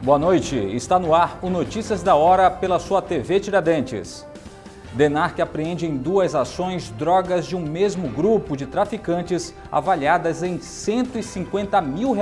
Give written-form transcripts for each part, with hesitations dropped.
Boa noite, está no ar o Notícias da Hora pela sua TV Tiradentes. DENARC apreende em 2 ações drogas de um mesmo grupo de traficantes avaliadas em R$150 mil.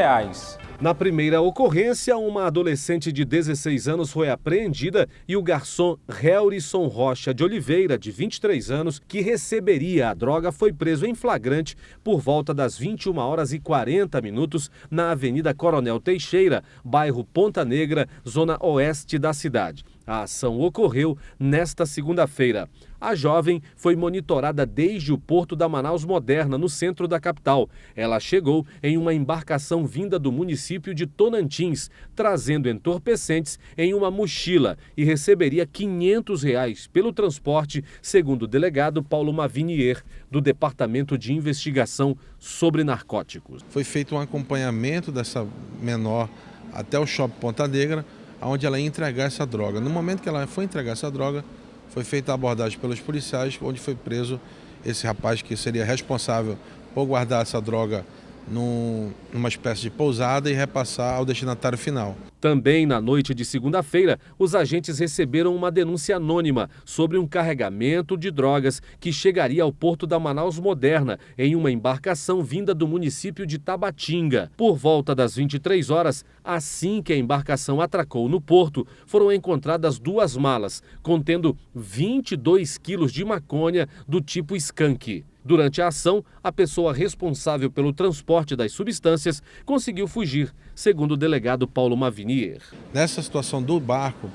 Na primeira ocorrência, uma adolescente de 16 anos foi apreendida e o garçom Helrisson Rocha de Oliveira, de 23 anos, que receberia a droga, foi preso em flagrante por volta das 21h40 na Avenida Coronel Teixeira, bairro Ponta Negra, zona oeste da cidade. A ação ocorreu nesta segunda-feira. A jovem foi monitorada desde o porto da Manaus Moderna, no centro da capital. Ela chegou em uma embarcação vinda do município de Tonantins, trazendo entorpecentes em uma mochila e receberia R$500 pelo transporte, segundo o delegado Paulo Mavinier, do Departamento de Investigação sobre Narcóticos. Foi feito um acompanhamento dessa menor até o Shopping Ponta Negra, onde ela ia entregar essa droga. No momento que ela foi entregar essa droga, foi feita a abordagem pelos policiais, onde foi preso esse rapaz que seria responsável por guardar essa droga numa espécie de pousada e repassar ao destinatário final. Também na noite de segunda-feira, os agentes receberam uma denúncia anônima sobre um carregamento de drogas que chegaria ao porto da Manaus Moderna em uma embarcação vinda do município de Tabatinga. Por volta das 23 horas, assim que a embarcação atracou no porto, foram encontradas 2 malas contendo 22 quilos de maconha do tipo skunk. Durante a ação, a pessoa responsável pelo transporte das substâncias conseguiu fugir, segundo o delegado Paulo Mavinier. Nessa situação do barco,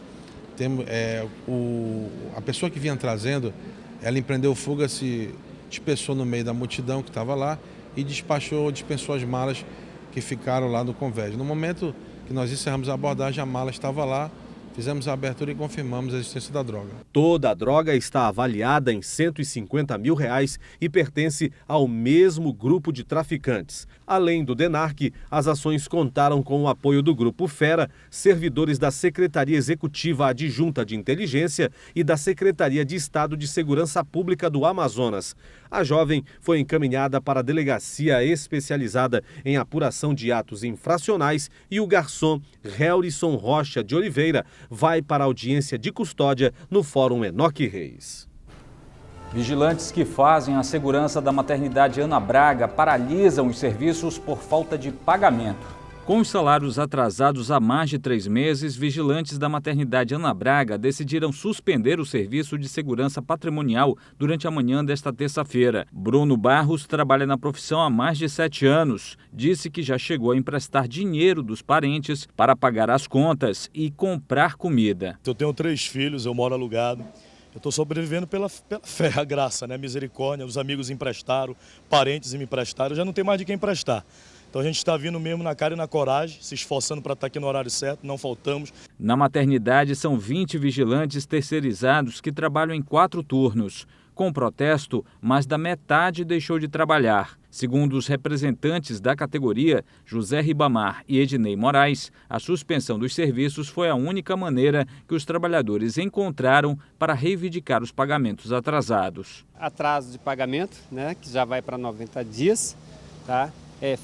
a pessoa que vinha trazendo, ela empreendeu fuga, se dispersou no meio da multidão que estava lá e dispensou as malas que ficaram lá no convés. No momento que nós encerramos a abordagem, a mala estava lá. Fizemos a abertura e confirmamos a existência da droga. Toda a droga está avaliada em R$150 mil e pertence ao mesmo grupo de traficantes. Além do DENARC, as ações contaram com o apoio do Grupo Fera, servidores da Secretaria Executiva Adjunta de Inteligência e da Secretaria de Estado de Segurança Pública do Amazonas. A jovem foi encaminhada para a delegacia especializada em apuração de atos infracionais e o garçom Helrisson Rocha de Oliveira vai para a audiência de custódia no Fórum Enoque Reis. Vigilantes que fazem a segurança da maternidade Ana Braga paralisam os serviços por falta de pagamento. Com os salários atrasados há mais de 3 meses, vigilantes da maternidade Ana Braga decidiram suspender o serviço de segurança patrimonial durante a manhã desta terça-feira. Bruno Barros trabalha na profissão há mais de 7 anos. Disse que já chegou a emprestar dinheiro dos parentes para pagar as contas e comprar comida. Eu tenho 3 filhos, eu moro alugado. Eu estou sobrevivendo pela fé, a graça, né? Misericórdia. Os amigos emprestaram, parentes me emprestaram, já não tem mais de quem emprestar. Então a gente está vindo mesmo na cara e na coragem, se esforçando para estar aqui no horário certo, não faltamos. Na maternidade são 20 vigilantes terceirizados que trabalham em 4 turnos. Com protesto, mais da metade deixou de trabalhar. Segundo os representantes da categoria, José Ribamar e Ednei Moraes, a suspensão dos serviços foi a única maneira que os trabalhadores encontraram para reivindicar os pagamentos atrasados. Atraso de pagamento, né, que já vai para 90 dias, tá?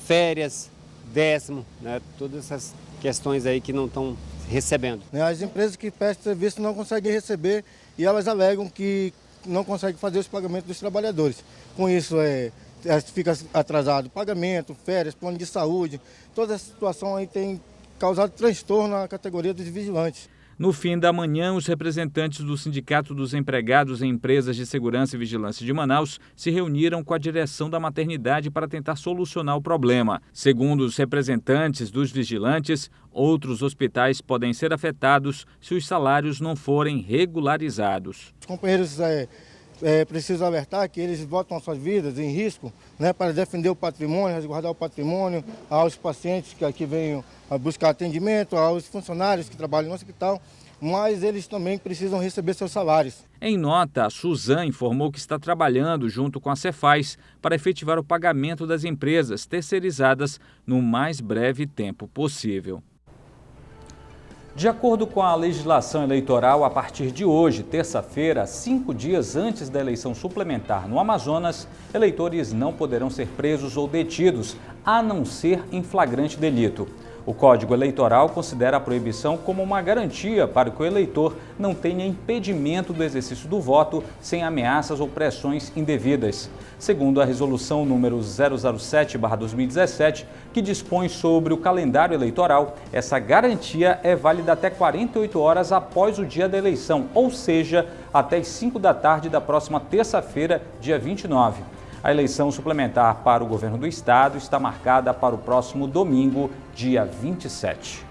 Férias, décimo, né, todas essas questões aí que não estão recebendo. As empresas que prestam serviço não conseguem receber e elas alegam que não conseguem fazer os pagamentos dos trabalhadores. Com isso, fica atrasado pagamento, férias, plano de saúde. Toda essa situação aí tem causado transtorno na categoria dos vigilantes. No fim da manhã, os representantes do Sindicato dos Empregados em Empresas de Segurança e Vigilância de Manaus se reuniram com a direção da maternidade para tentar solucionar o problema. Segundo os representantes dos vigilantes, outros hospitais podem ser afetados se os salários não forem regularizados. Os companheiros precisam alertar que eles botam suas vidas em risco, né, para defender o patrimônio, resguardar o patrimônio aos pacientes que aqui vêm buscar atendimento, aos funcionários que trabalham no hospital, mas eles também precisam receber seus salários. Em nota, a Suzan informou que está trabalhando junto com a Cefaz para efetivar o pagamento das empresas terceirizadas no mais breve tempo possível. De acordo com a legislação eleitoral, a partir de hoje, terça-feira, 5 dias antes da eleição suplementar no Amazonas, eleitores não poderão ser presos ou detidos, a não ser em flagrante delito. O Código Eleitoral considera a proibição como uma garantia para que o eleitor não tenha impedimento do exercício do voto sem ameaças ou pressões indevidas. Segundo a resolução número 007/2017, que dispõe sobre o calendário eleitoral, essa garantia é válida até 48 horas após o dia da eleição, ou seja, até as 5 da tarde da próxima terça-feira, dia 29. A eleição suplementar para o governo do estado está marcada para o próximo domingo, dia 27.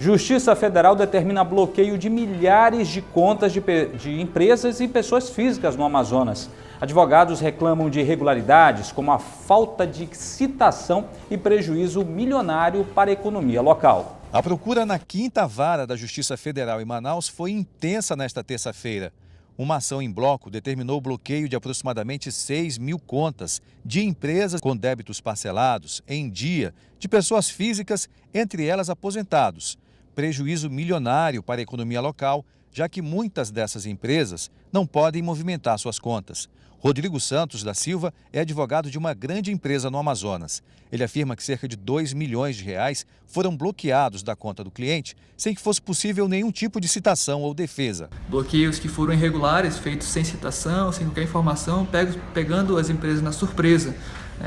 Justiça Federal determina bloqueio de milhares de contas de empresas e pessoas físicas no Amazonas. Advogados reclamam de irregularidades, como a falta de citação e prejuízo milionário para a economia local. A procura na 5ª Vara da Justiça Federal em Manaus foi intensa nesta terça-feira. Uma ação em bloco determinou o bloqueio de aproximadamente 6.000 contas de empresas com débitos parcelados em dia de pessoas físicas, entre elas aposentados. Prejuízo milionário para a economia local, já que muitas dessas empresas não podem movimentar suas contas. Rodrigo Santos da Silva é advogado de uma grande empresa no Amazonas. Ele afirma que cerca de R$2 milhões foram bloqueados da conta do cliente sem que fosse possível nenhum tipo de citação ou defesa. Bloqueios que foram irregulares, feitos sem citação, sem qualquer informação, pegando as empresas na surpresa.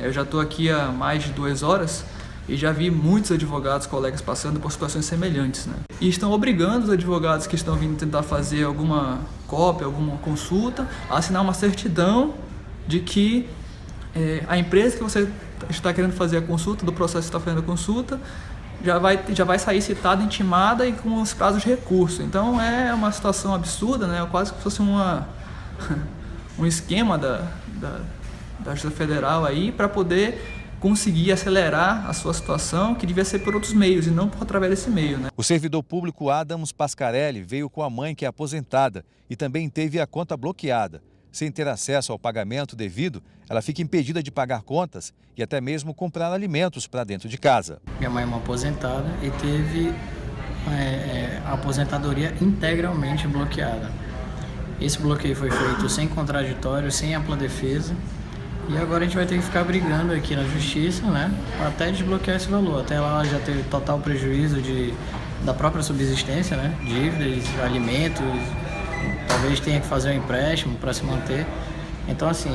Eu já estou aqui há mais de 2 horas e já vi muitos advogados, colegas passando por situações semelhantes. E estão obrigando os advogados que estão vindo tentar fazer alguma cópia, alguma consulta, a assinar uma certidão de que a empresa que você está querendo fazer a consulta, do processo que está fazendo a consulta, já vai sair citada, intimada e com os prazos de recurso. Então é uma situação absurda, quase que fosse um esquema da Justiça Federal aí para poder conseguir acelerar a sua situação, que devia ser por outros meios e não por através desse meio. O servidor público Adams Pascarelli veio com a mãe, que é aposentada, e também teve a conta bloqueada. Sem ter acesso ao pagamento devido, ela fica impedida de pagar contas e até mesmo comprar alimentos para dentro de casa. Minha mãe é uma aposentada e teve a aposentadoria integralmente bloqueada. Esse bloqueio foi feito sem contraditório, sem ampla defesa. E agora a gente vai ter que ficar brigando aqui na justiça, até desbloquear esse valor. Até lá ela já teve total prejuízo da própria subsistência, dívidas, alimentos, talvez tenha que fazer um empréstimo para se manter. Então, assim,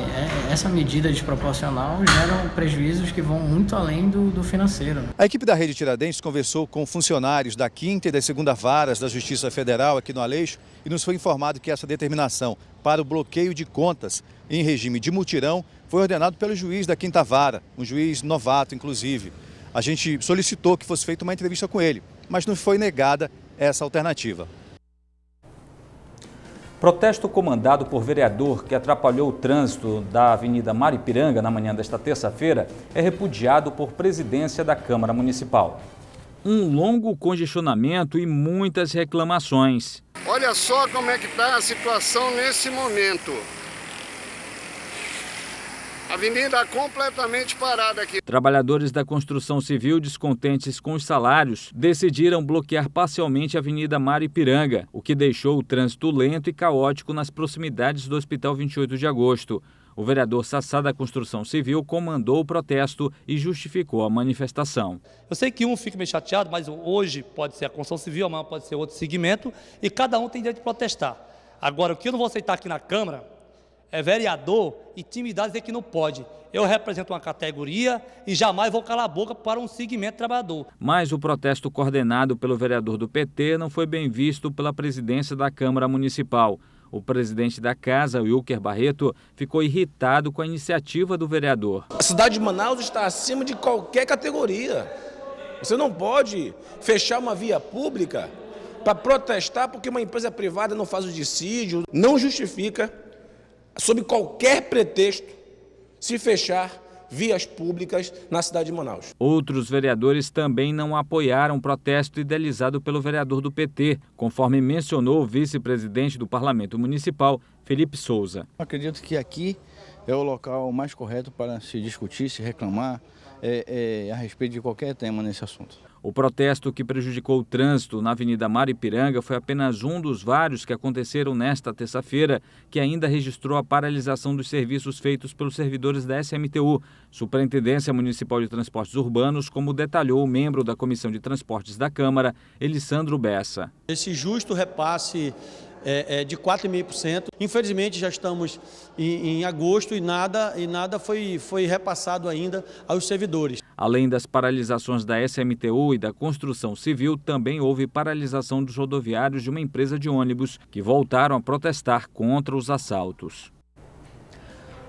essa medida desproporcional gera prejuízos que vão muito além do financeiro. A equipe da Rede Tiradentes conversou com funcionários da 5ª e da 2ª Varas da Justiça Federal aqui no Aleixo e nos foi informado que essa determinação para o bloqueio de contas em regime de mutirão foi ordenado pelo juiz da 5ª Vara, um juiz novato, inclusive. A gente solicitou que fosse feita uma entrevista com ele, mas não foi negada essa alternativa. Protesto comandado por vereador que atrapalhou o trânsito da Avenida Maripiranga na manhã desta terça-feira é repudiado por presidência da Câmara Municipal. Um longo congestionamento e muitas reclamações. Olha só como é que está a situação nesse momento. Avenida completamente parada aqui. Trabalhadores da construção civil, descontentes com os salários, decidiram bloquear parcialmente a Avenida Maripiranga, o que deixou o trânsito lento e caótico nas proximidades do Hospital 28 de Agosto. O vereador Sassá da Construção Civil comandou o protesto e justificou a manifestação. Eu sei que um fica meio chateado, mas hoje pode ser a construção civil, amanhã pode ser outro segmento, e cada um tem direito de protestar. Agora, o que eu não vou aceitar aqui na Câmara é vereador intimidar, dizer que não pode. Eu represento uma categoria e jamais vou calar a boca para um segmento trabalhador. Mas o protesto coordenado pelo vereador do PT não foi bem visto pela presidência da Câmara Municipal. O presidente da casa, Wilker Barreto, ficou irritado com a iniciativa do vereador. A cidade de Manaus está acima de qualquer categoria. Você não pode fechar uma via pública para protestar porque uma empresa privada não faz o dissídio. Não justifica, sob qualquer pretexto, se fechar vias públicas na cidade de Manaus. Outros vereadores também não apoiaram o protesto idealizado pelo vereador do PT, conforme mencionou o vice-presidente do Parlamento Municipal, Felipe Souza. Acredito que aqui é o local mais correto para se discutir, se reclamar, a respeito de qualquer tema nesse assunto. O protesto que prejudicou o trânsito na Avenida Maripiranga foi apenas um dos vários que aconteceram nesta terça-feira, que ainda registrou a paralisação dos serviços feitos pelos servidores da SMTU, Superintendência Municipal de Transportes Urbanos, como detalhou o membro da Comissão de Transportes da Câmara, Elisandro Bessa. Esse justo repasse de 4,5%. Infelizmente já estamos em agosto e nada foi repassado ainda aos servidores. Além das paralisações da SMTU e da construção civil, também houve paralisação dos rodoviários de uma empresa de ônibus que voltaram a protestar contra os assaltos.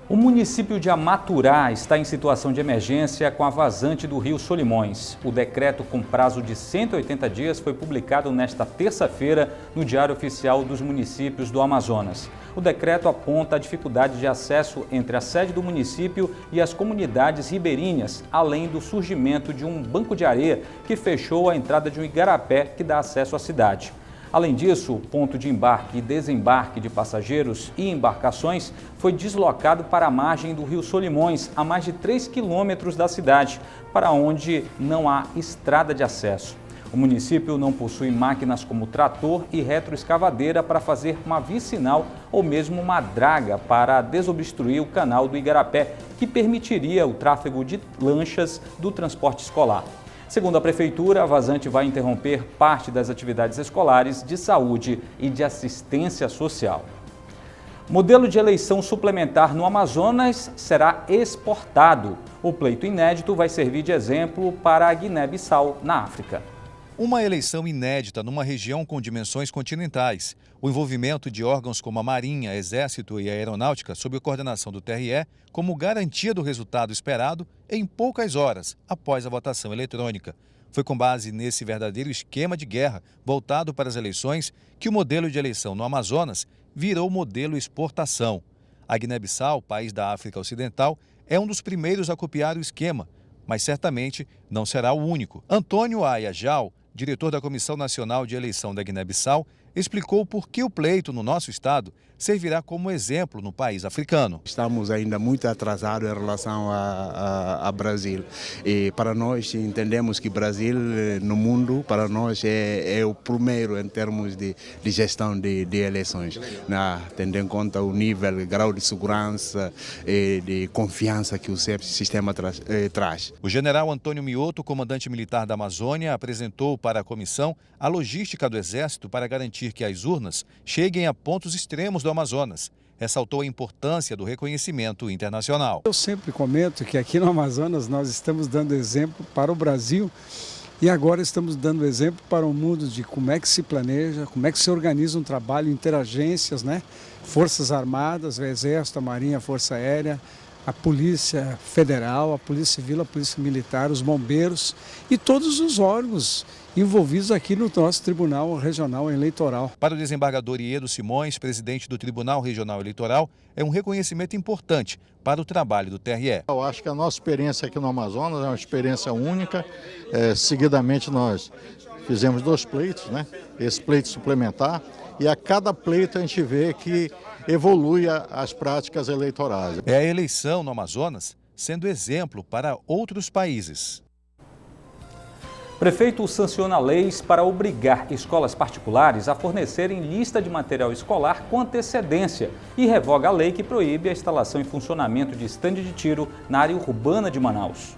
O município de Amaturá está em situação de emergência com a vazante do rio Solimões. O decreto com prazo de 180 dias foi publicado nesta terça-feira no Diário Oficial dos Municípios do Amazonas. O decreto aponta a dificuldade de acesso entre a sede do município e as comunidades ribeirinhas, além do surgimento de um banco de areia que fechou a entrada de um igarapé que dá acesso à cidade. Além disso, o ponto de embarque e desembarque de passageiros e embarcações foi deslocado para a margem do rio Solimões, a mais de 3 quilômetros da cidade, para onde não há estrada de acesso. O município não possui máquinas como trator e retroescavadeira para fazer uma vicinal ou mesmo uma draga para desobstruir o canal do Igarapé, que permitiria o tráfego de lanchas do transporte escolar. Segundo a Prefeitura, a vazante vai interromper parte das atividades escolares, de saúde e de assistência social. Modelo de eleição suplementar no Amazonas será exportado. O pleito inédito vai servir de exemplo para a Guiné-Bissau, na África. Uma eleição inédita numa região com dimensões continentais. O envolvimento de órgãos como a Marinha, Exército e a Aeronáutica, sob a coordenação do TRE, como garantia do resultado esperado em poucas horas após a votação eletrônica. Foi com base nesse verdadeiro esquema de guerra voltado para as eleições que o modelo de eleição no Amazonas virou modelo exportação. A Guiné-Bissau, país da África Ocidental, é um dos primeiros a copiar o esquema, mas certamente não será o único. Antônio Ayajal, diretor da Comissão Nacional de Eleição da Guiné-Bissau, explicou por que o pleito no nosso estado servirá como exemplo no país africano. Estamos ainda muito atrasados em relação ao Brasil. E para nós entendemos que Brasil no mundo, para nós é o primeiro em termos de gestão de eleições, tendo em conta o nível, grau de segurança e de confiança que o sistema traz. O general Antônio Mioto, comandante militar da Amazônia, apresentou para a comissão a logística do Exército para garantir que as urnas cheguem a pontos extremos do Amazonas. Ressaltou a importância do reconhecimento internacional. Eu sempre comento que aqui no Amazonas nós estamos dando exemplo para o Brasil e agora estamos dando exemplo para o mundo de como é que se planeja, como é que se organiza um trabalho interagências, Forças Armadas, o Exército, a Marinha, a Força Aérea, a Polícia Federal, a Polícia Civil, a Polícia Militar, os bombeiros e todos os órgãos envolvidos aqui no nosso Tribunal Regional Eleitoral. Para o desembargador Iedo Simões, presidente do Tribunal Regional Eleitoral, é um reconhecimento importante para o trabalho do TRE. Eu acho que a nossa experiência aqui no Amazonas é uma experiência única. Seguidamente nós fizemos 2 pleitos, esse pleito suplementar, e a cada pleito a gente vê que evolui as práticas eleitorais. É a eleição no Amazonas sendo exemplo para outros países. Prefeito sanciona leis para obrigar escolas particulares a fornecerem lista de material escolar com antecedência e revoga a lei que proíbe a instalação e funcionamento de estande de tiro na área urbana de Manaus.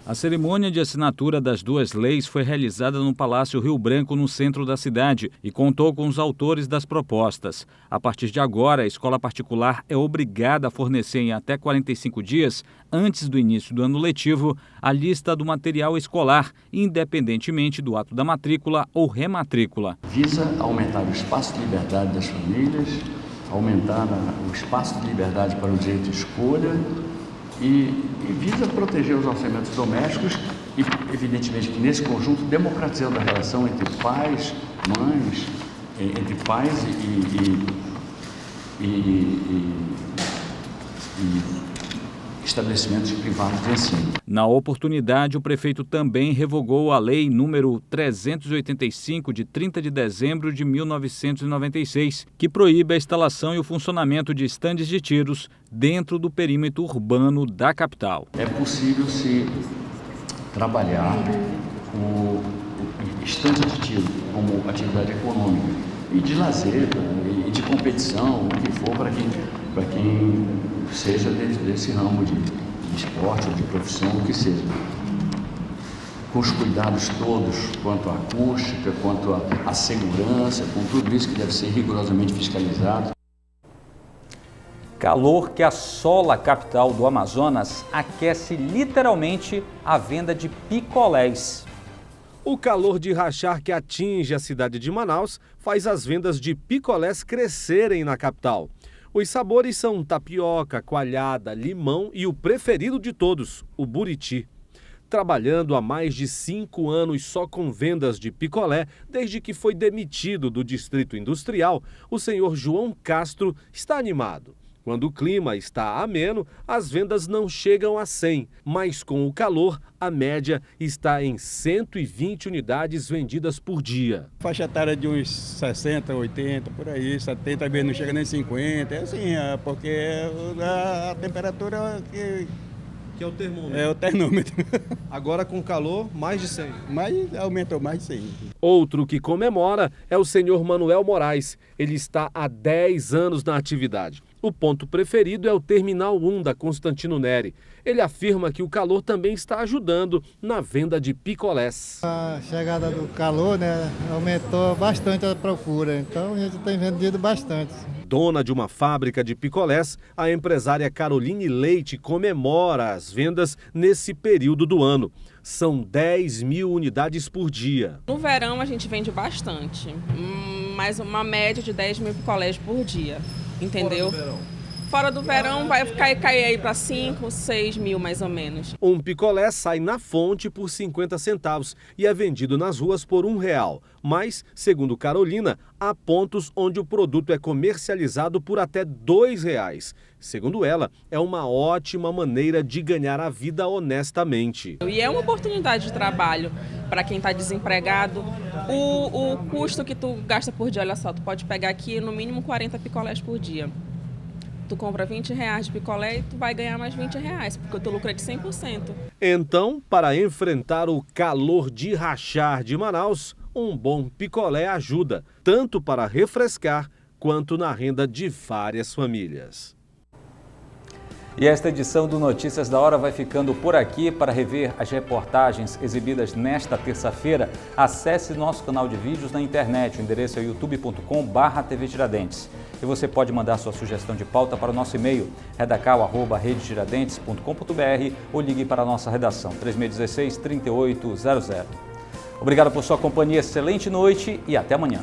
A cerimônia de assinatura das 2 leis foi realizada no Palácio Rio Branco, no centro da cidade, e contou com os autores das propostas. A partir de agora, a escola particular é obrigada a fornecer em até 45 dias, antes do início do ano letivo, a lista do material escolar, independentemente do ato da matrícula ou rematrícula. Visa aumentar o espaço de liberdade das famílias, aumentar o espaço de liberdade para o direito de escolha, e visa proteger os orçamentos domésticos e, evidentemente, que nesse conjunto, democratizando a relação entre pais, mães, entre pais e estabelecimentos privados de ensino. Na oportunidade, o prefeito também revogou a lei número 385, de 30 de dezembro de 1996, que proíbe a instalação e o funcionamento de estandes de tiros dentro do perímetro urbano da capital. É possível se trabalhar o instante ativo como atividade econômica e de lazer e de competição, o que for para quem seja desse ramo de esporte ou de profissão, o que seja. Com os cuidados todos quanto à acústica, quanto à segurança, com tudo isso que deve ser rigorosamente fiscalizado. Calor que assola a capital do Amazonas aquece literalmente a venda de picolés. O calor de rachar que atinge a cidade de Manaus faz as vendas de picolés crescerem na capital. Os sabores são tapioca, coalhada, limão e o preferido de todos, o buriti. Trabalhando há mais de 5 anos só com vendas de picolé, desde que foi demitido do Distrito Industrial, o senhor João Castro está animado. Quando o clima está ameno, as vendas não chegam a 100, mas com o calor, a média está em 120 unidades vendidas por dia. Faixa etária de uns 60, 80, por aí, 70, às vezes não chega nem 50, é assim, porque a temperatura que é o termômetro. É o termômetro. Agora com calor, mais de 100. Mas aumentou mais de 100. Outro que comemora é o senhor Manuel Moraes. Ele está há 10 anos na atividade. O ponto preferido é o Terminal 1 da Constantino Neri. Ele afirma que o calor também está ajudando na venda de picolés. A chegada do calor, aumentou bastante a procura, então a gente tem vendido bastante. Dona de uma fábrica de picolés, a empresária Caroline Leite comemora as vendas nesse período do ano. São 10 mil unidades por dia. No verão a gente vende bastante, mais uma média de 10 mil picolés por dia, entendeu? Fora do verão vai cair aí para 5, 6 mil mais ou menos. Um picolé sai na fonte por 50 centavos e é vendido nas ruas por R$1. Mas, segundo Carolina, há pontos onde o produto é comercializado por até R$2. Segundo ela, é uma ótima maneira de ganhar a vida honestamente. E é uma oportunidade de trabalho para quem está desempregado. O custo que tu gasta por dia, olha só, tu pode pegar aqui no mínimo 40 picolés por dia. Tu compra R$20 de picolé e tu vai ganhar mais R$20, porque o teu lucro é de 100%. Então, para enfrentar o calor de rachar de Manaus, um bom picolé ajuda, tanto para refrescar quanto na renda de várias famílias. E esta edição do Notícias da Hora vai ficando por aqui. Para rever as reportagens exibidas nesta terça-feira, acesse nosso canal de vídeos na internet. O endereço é youtube.com/TV Tiradentes. E você pode mandar sua sugestão de pauta para o nosso e-mail, redacal@redetiradentes.com.br, ou ligue para a nossa redação, 3616-3800. Obrigado por sua companhia, excelente noite e até amanhã.